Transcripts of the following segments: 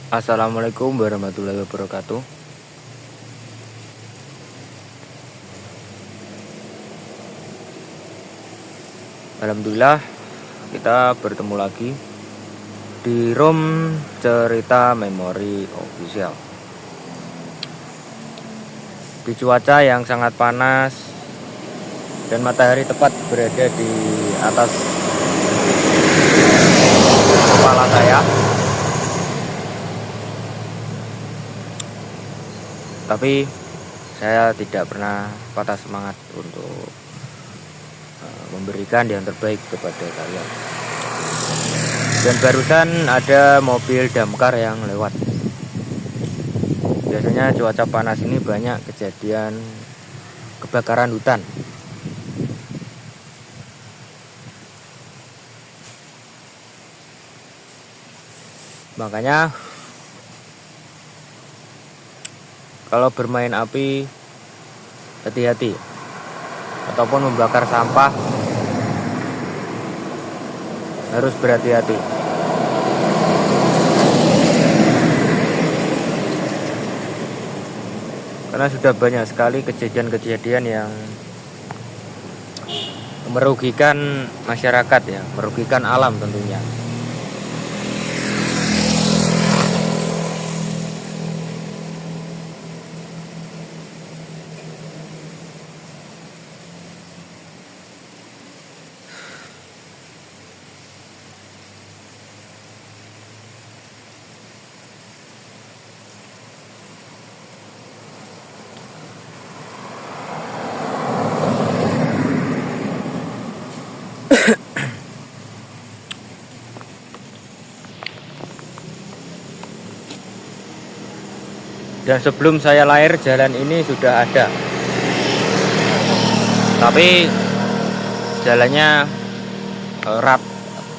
Assalamualaikum warahmatullahi wabarakatuh. Alhamdulillah kita bertemu lagi di room cerita memori official. Di cuaca yang sangat panas dan matahari tepat berada di atas kepala saya. Tapi saya tidak pernah patah semangat untuk memberikan yang terbaik kepada kalian. Dan barusan ada mobil damkar yang lewat. Biasanya cuaca panas ini banyak kejadian kebakaran hutan. Makanya kalau bermain api hati-hati, ataupun membakar sampah harus berhati-hati. Karena sudah banyak sekali kejadian-kejadian yang merugikan masyarakat ya, merugikan alam tentunya. Dan sebelum saya lahir jalan ini sudah ada, tapi jalannya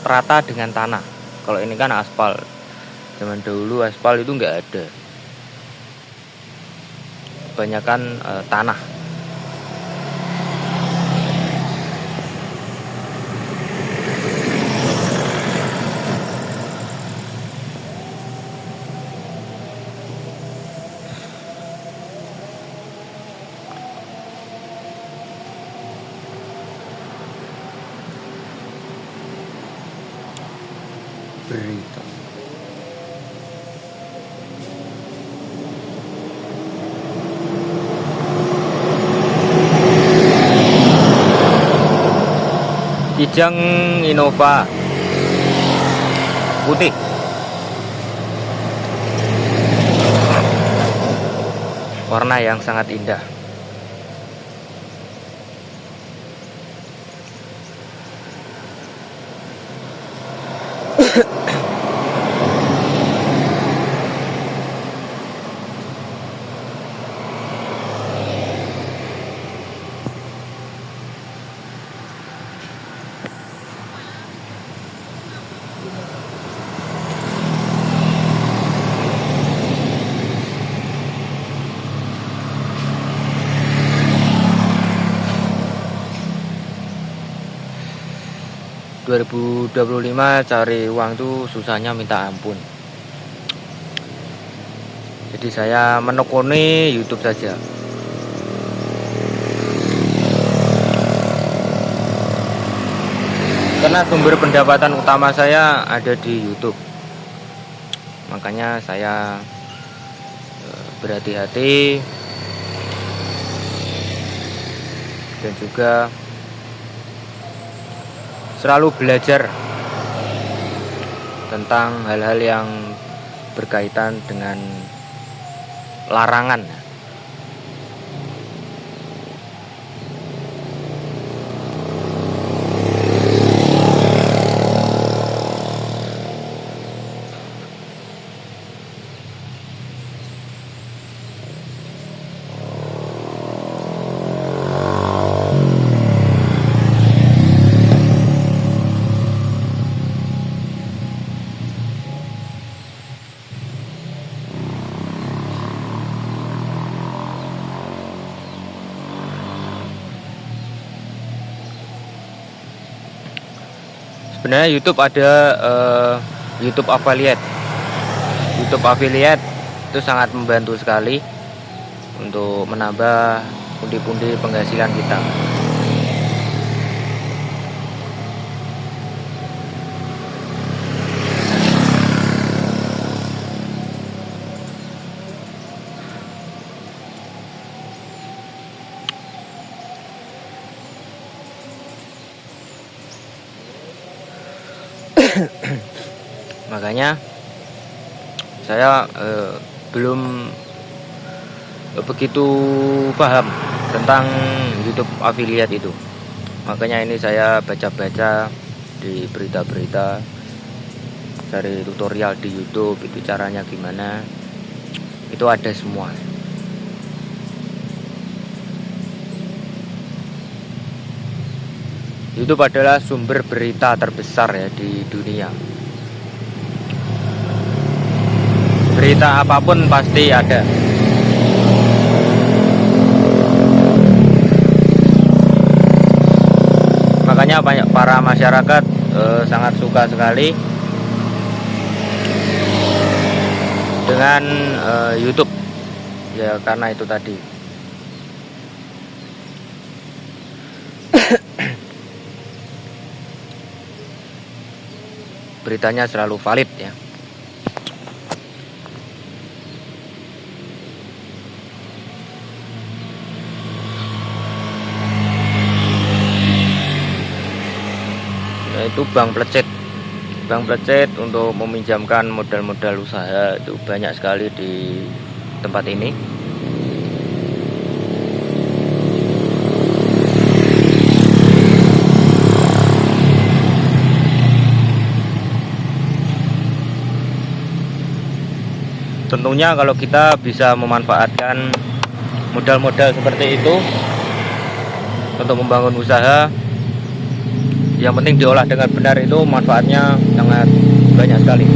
rata dengan tanah. Kalau ini kan aspal. Zaman dahulu aspal itu nggak ada, kebanyakan tanah. Berita Kijang Innova putih. Warna yang sangat indah. ...2025 cari uang tuh susahnya minta ampun. Jadi saya menekuni YouTube saja. Karena sumber pendapatan utama saya ada di YouTube. Makanya saya berhati-hati dan juga selalu belajar tentang hal-hal yang berkaitan dengan larangan. Sebenarnya YouTube ada YouTube affiliate. YouTube affiliate itu sangat membantu sekali untuk menambah pundi-pundi penghasilan kita. Makanya saya belum begitu paham tentang YouTube affiliate itu. Makanya ini saya baca-baca di berita-berita, cari tutorial di YouTube itu caranya gimana. Itu ada semua. YouTube adalah sumber berita terbesar ya di dunia. Berita apapun pasti ada. Makanya banyak para masyarakat sangat suka sekali dengan YouTube ya, karena itu tadi. Beritanya selalu valid ya. Itu bank plecet untuk meminjamkan modal-modal usaha itu banyak sekali di tempat ini. Tentunya kalau kita bisa memanfaatkan modal-modal seperti itu untuk membangun usaha, yang penting diolah dengan benar, itu manfaatnya sangat banyak sekali.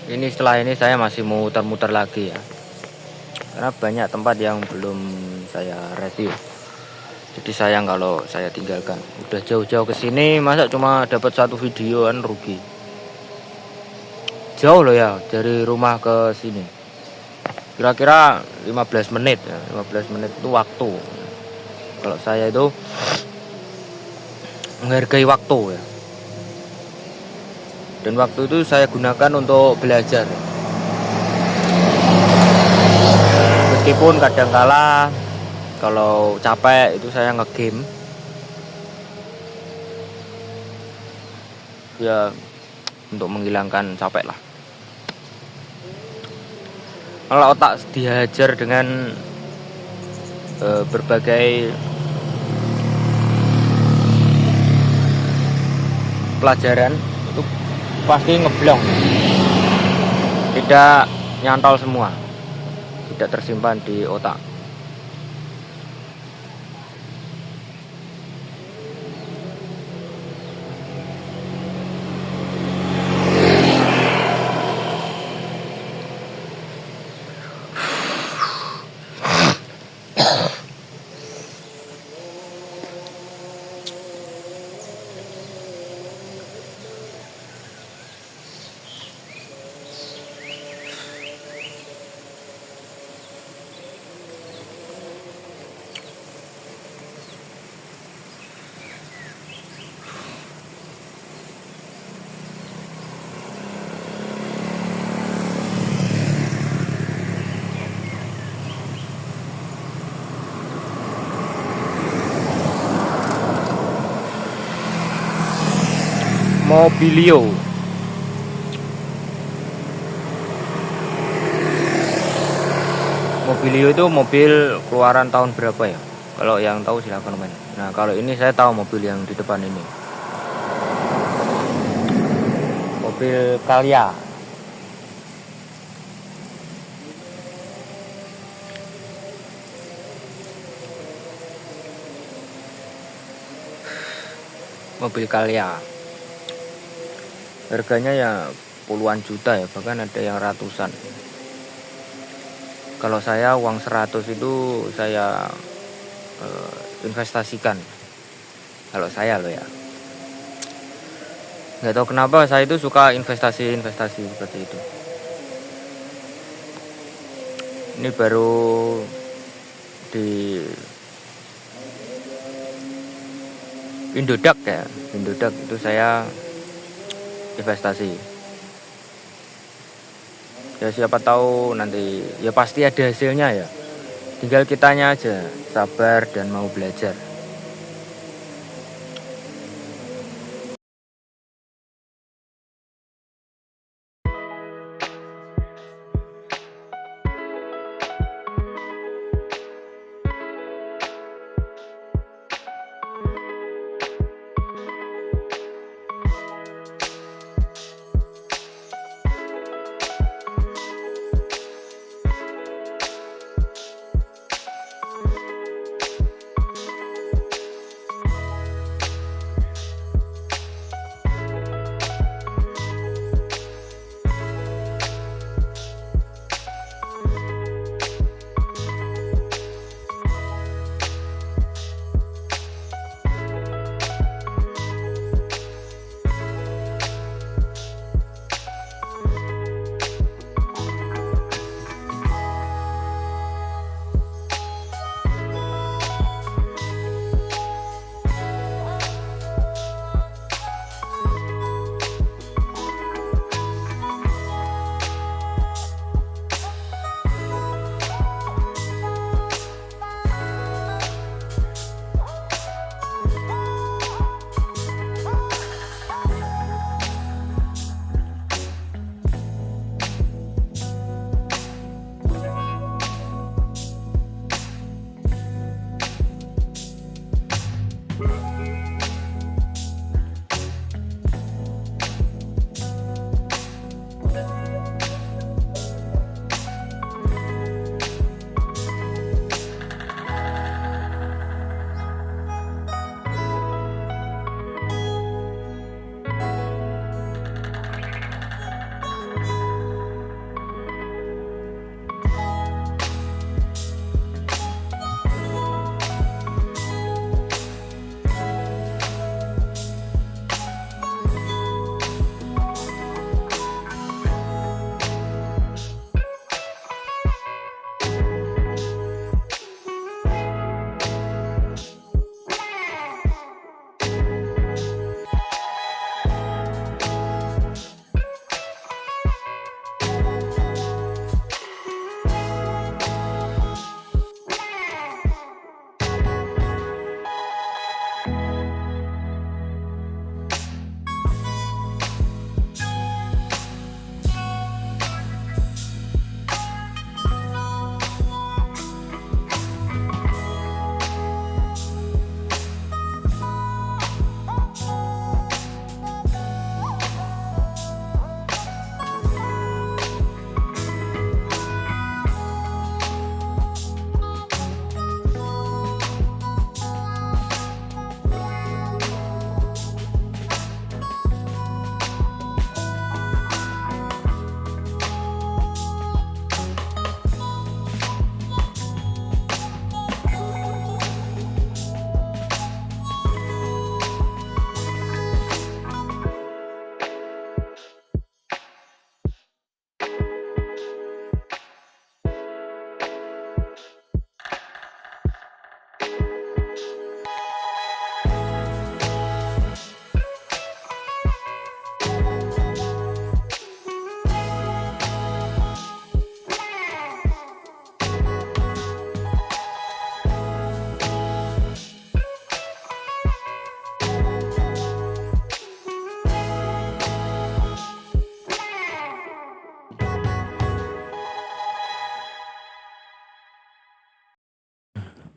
Ini setelah ini saya masih mau muter-muter lagi ya, karena banyak tempat yang belum saya review. Jadi sayang kalau saya tinggalkan. Udah jauh-jauh ke sini, masa cuma dapat satu video kan rugi. Jauh loh ya dari rumah ke sini. Kira-kira 15 menit ya. 15 menit itu waktu. Kalau saya itu menghargai waktu ya. Dan waktu itu saya gunakan untuk belajar. Meskipun kadangkala kalau capek itu saya ngegame. Ya untuk menghilangkan capek lah. Kalau otak dihajar dengan berbagai pelajaran, itu pasti ngeblong, tidak nyantol semua, tidak tersimpan di otak. Mobilio. Mobilio itu mobil keluaran tahun berapa ya? Kalau yang tahu silahkan komen. Nah, kalau ini saya tahu mobil yang di depan ini. Mobil Calya. Mobil Calya. Harganya ya puluhan juta ya, bahkan ada yang ratusan. Kalau saya uang 100 itu saya investasikan. Kalau saya loh ya. Nggak tahu kenapa saya itu suka investasi seperti itu. Ini baru di Indodax ya. Indodax itu saya investasi. Ya siapa tahu nanti ya pasti ada hasilnya ya. Tinggal kitanya aja sabar dan mau belajar.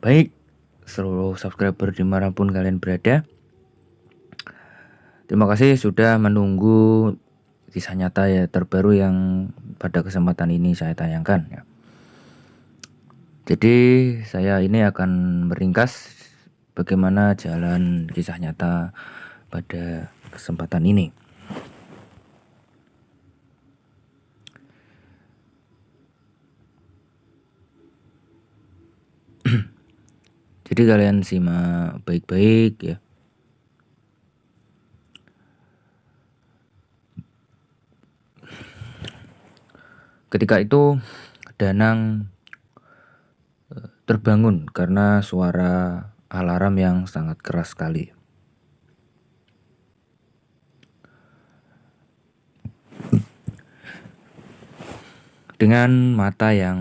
Baik, seluruh subscriber dimanapun kalian berada, terima kasih sudah menunggu kisah nyata ya terbaru yang pada kesempatan ini saya tayangkan ya. Jadi saya ini akan meringkas bagaimana jalan kisah nyata pada kesempatan ini. Jadi kalian simak baik-baik ya. Ketika itu Danang terbangun karena suara alarm yang sangat keras sekali. Dengan mata yang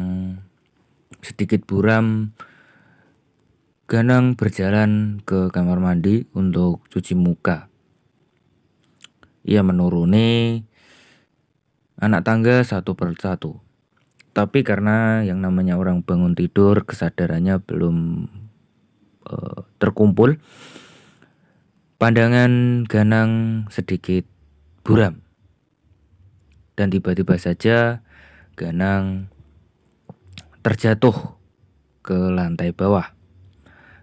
sedikit buram, Ganang berjalan ke kamar mandi untuk cuci muka. Ia menuruni anak tangga satu persatu. Tapi karena yang namanya orang bangun tidur, kesadarannya belum terkumpul, pandangan Ganang sedikit buram. Dan tiba-tiba saja Ganang terjatuh ke lantai bawah.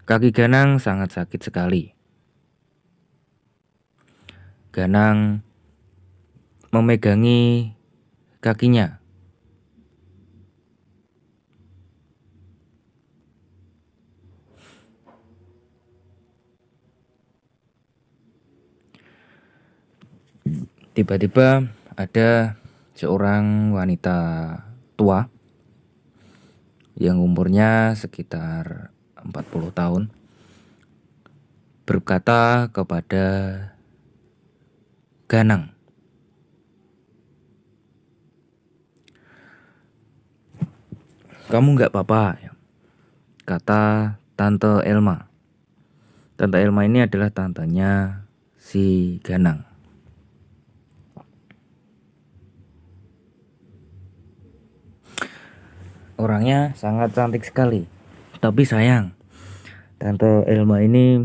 Kaki Ganang sangat sakit sekali. Ganang memegangi kakinya. Tiba-tiba ada seorang wanita tua yang umurnya sekitar 40 tahun berkata kepada Ganang, "Kamu nggak apa-apa," kata Tante Elma. Tante Elma ini adalah tantenya si Ganang. Orangnya sangat cantik sekali. Tapi sayang, Tante Elma ini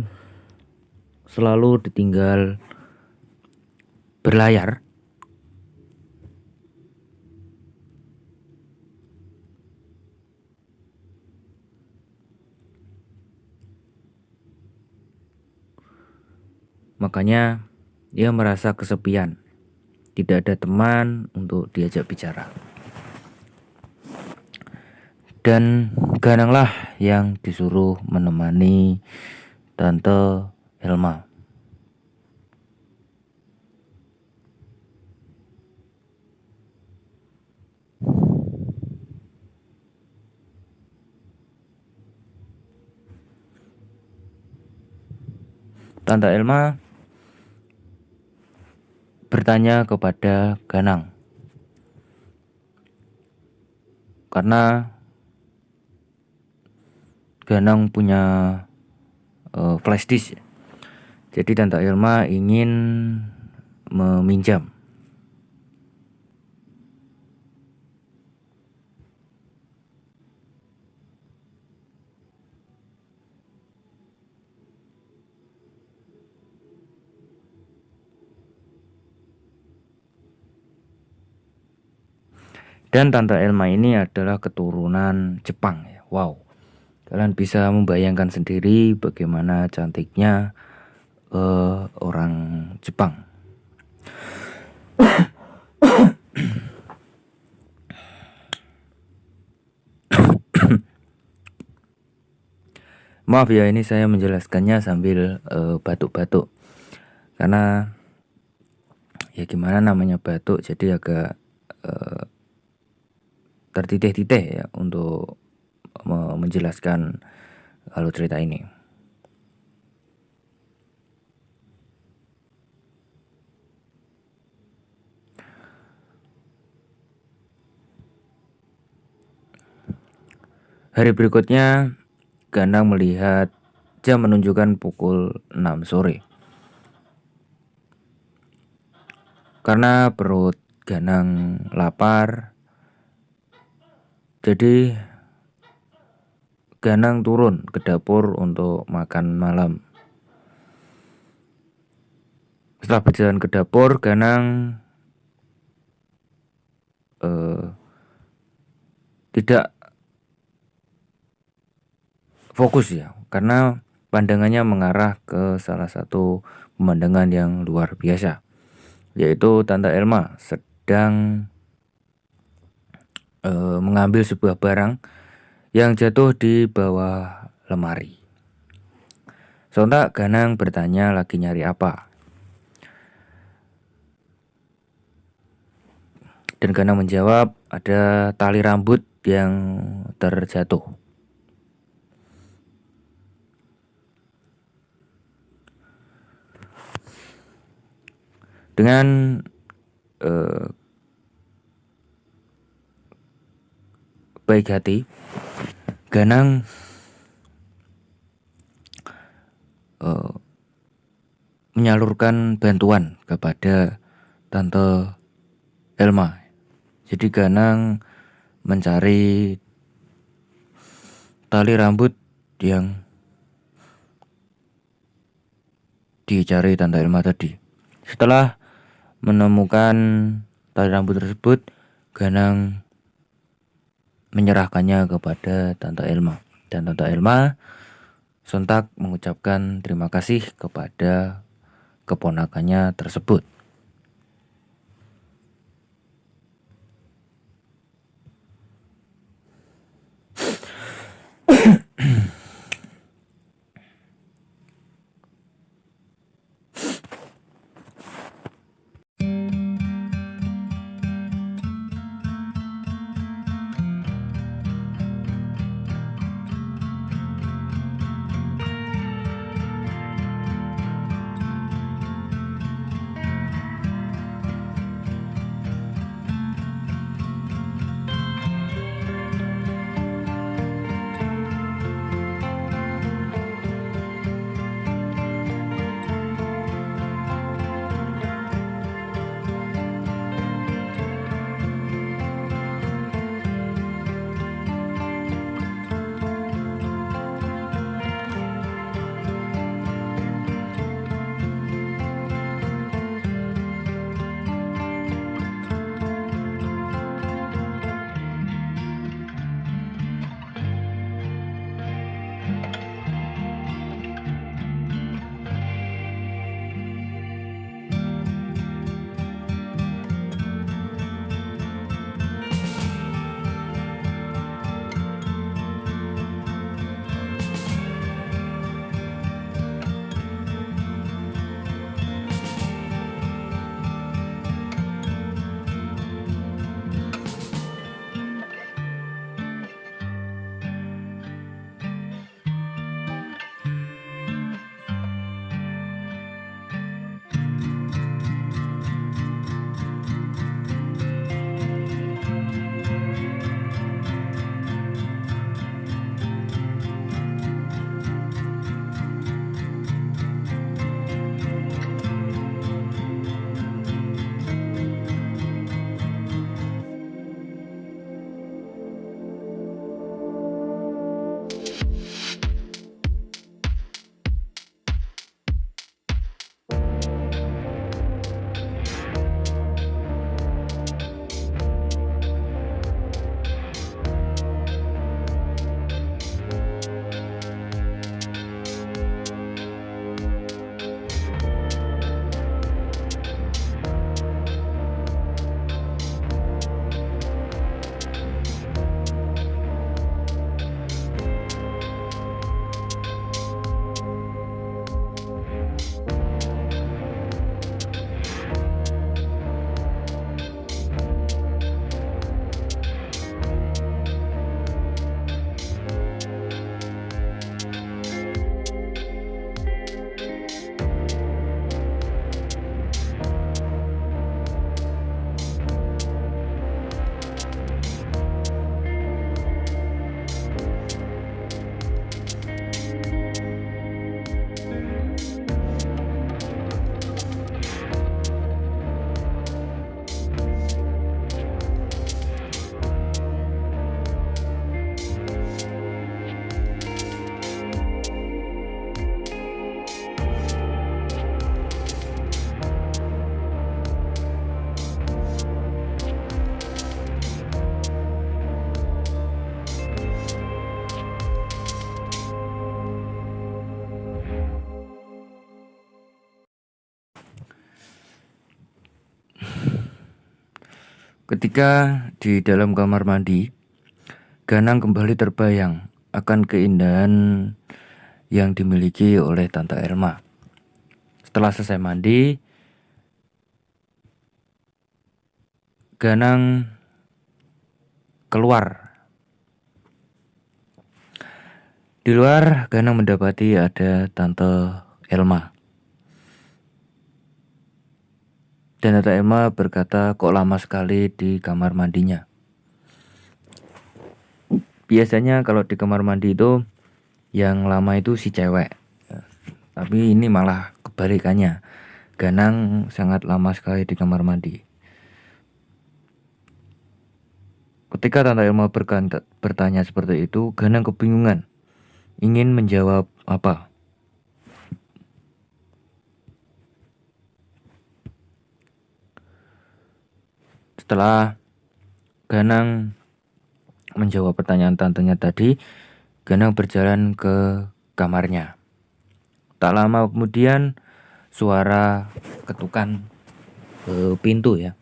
selalu ditinggal berlayar. Makanya dia merasa kesepian. Tidak ada teman untuk diajak bicara. Dan Gananglah yang disuruh menemani Tante Elma. Tante Elma bertanya kepada Ganang, karena Ganang punya flash disk. Jadi Tante Elma ingin meminjam. Dan Tante Elma ini adalah keturunan Jepang ya. Wow. Kalian bisa membayangkan sendiri bagaimana cantiknya orang Jepang. Maaf ya, ini saya menjelaskannya sambil batuk-batuk. Karena ya gimana namanya batuk, jadi agak tertitih-titih ya untuk menjelaskan alur cerita ini. Hari berikutnya Ganang melihat jam menunjukkan pukul 6 sore. Karena perut Ganang lapar, jadi Ganang turun ke dapur untuk makan malam. Setelah berjalan ke dapur, Ganang tidak fokus ya, karena pandangannya mengarah ke salah satu pemandangan yang luar biasa, yaitu Tante Elma sedang mengambil sebuah barang yang jatuh di bawah lemari. Sontak Ganang bertanya lagi nyari apa. Dan Ganang menjawab ada tali rambut yang terjatuh. Dengan baik hati, Ganang menyalurkan bantuan kepada Tante Elma. Jadi Ganang mencari tali rambut yang dicari Tante Elma tadi. Setelah menemukan tali rambut tersebut, Ganang menyerahkannya kepada Tante Elma. Dan Tante Elma sontak mengucapkan terima kasih kepada keponakannya tersebut. Ketika di dalam kamar mandi, Ganang kembali terbayang akan keindahan yang dimiliki oleh Tante Elma. Setelah selesai mandi, Ganang keluar. Di luar, Ganang mendapati ada Tante Elma. Dan Tante Elma berkata, kok lama sekali di kamar mandinya. Biasanya kalau di kamar mandi itu yang lama itu si cewek. Tapi ini malah kebalikannya. Ganang sangat lama sekali di kamar mandi. Ketika Tante Elma bertanya seperti itu, Ganang kebingungan. Ingin menjawab apa. Setelah Ganang menjawab pertanyaan tantenya tadi, Ganang berjalan ke kamarnya. Tak lama kemudian suara ketukan pintu ya.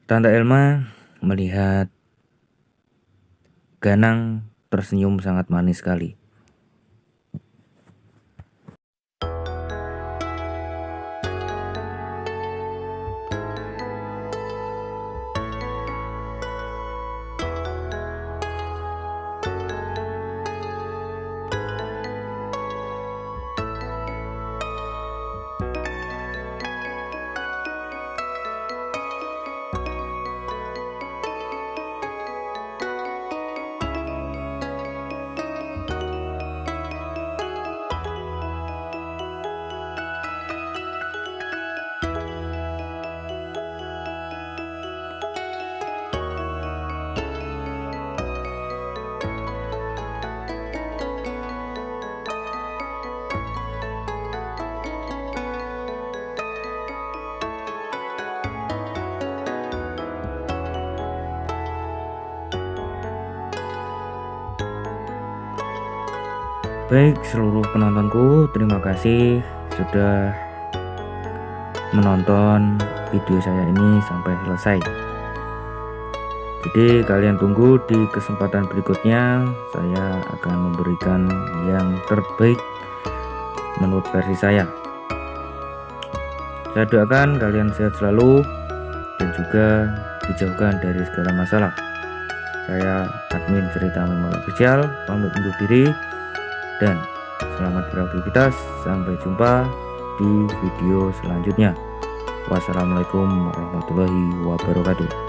Tante Elma melihat Ganang tersenyum sangat manis sekali. Baik seluruh penontonku, terima kasih sudah menonton video saya ini sampai selesai. Jadi kalian tunggu di kesempatan berikutnya, saya akan memberikan yang terbaik menurut versi saya. Saya doakan kalian sehat selalu dan juga dijauhkan dari segala masalah. Saya admin cerita memori official pamit undur diri dan selamat beraktivitas. Sampai jumpa di video selanjutnya. Wassalamualaikum warahmatullahi wabarakatuh.